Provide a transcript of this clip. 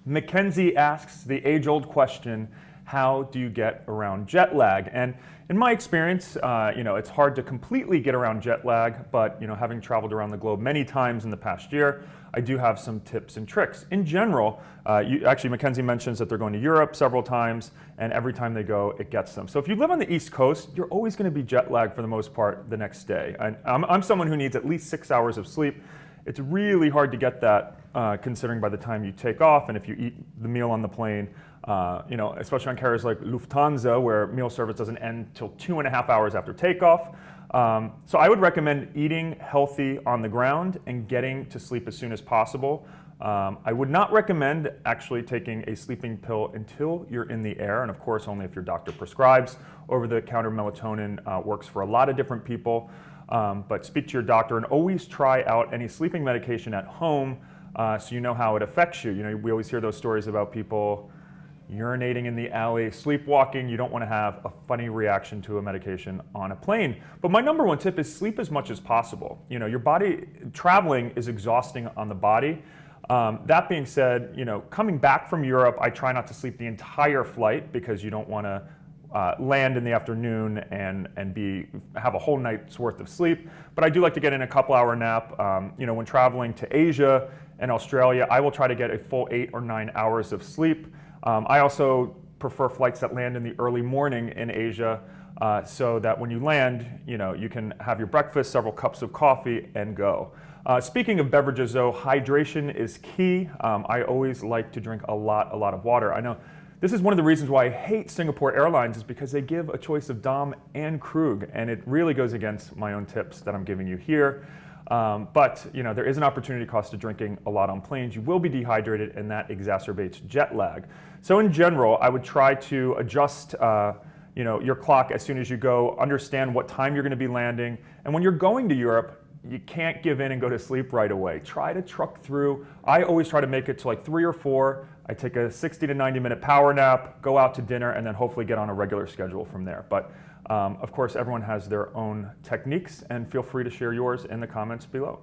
Mackenzie asks the age-old question, how do you get around jet lag? And in my experience, it's hard to completely get around jet lag, but having traveled around the globe many times in the past year, I do have some tips and tricks. In general, actually Mackenzie mentions that they're going to Europe several times, and every time they go, it gets them. So if you live on the East Coast, you're always going to be jet lagged for the most part the next day. And I'm someone who needs at least 6 hours of sleep. It's really hard to get that considering by the time you take off, and if you eat the meal on the plane, especially on carriers like Lufthansa, where meal service doesn't end till 2.5 hours after takeoff. So I would recommend eating healthy on the ground and getting to sleep as soon as possible. I would not recommend actually taking a sleeping pill until you're in the air, and of course only if your doctor prescribes. Over-the-counter melatonin works for a lot of different people, but speak to your doctor and always try out any sleeping medication at home so you know how it affects you. We always hear those stories about people urinating in the alley, sleepwalking. You don't want to have a funny reaction to a medication on a plane. But my number one tip is sleep as much as possible. Your body, traveling is exhausting on the body. That being said, coming back from Europe, I try not to sleep the entire flight because you don't want to land in the afternoon and have a whole night's worth of sleep. But I do like to get in a couple-hour nap. When traveling to Asia and Australia, I will try to get a full 8 or 9 hours of sleep. I also prefer flights that land in the early morning in Asia so that when you land, you can have your breakfast, several cups of coffee, and go. Speaking of beverages though, hydration is key. I always like to drink a lot of water. I know this is one of the reasons why I hate Singapore Airlines, is because they give a choice of Dom and Krug, and it really goes against my own tips that I'm giving you here. But there is an opportunity cost to drinking a lot on planes. You will be dehydrated, and that exacerbates jet lag. So in general, I would try to adjust your clock as soon as you go, understand what time you're going to be landing, and when you're going to Europe, you can't give in and go to sleep right away. Try to truck through. I always try to make it to like 3 or 4. I take a 60 to 90 minute power nap, go out to dinner, and then hopefully get on a regular schedule from there. But of course, everyone has their own techniques, and feel free to share yours in the comments below.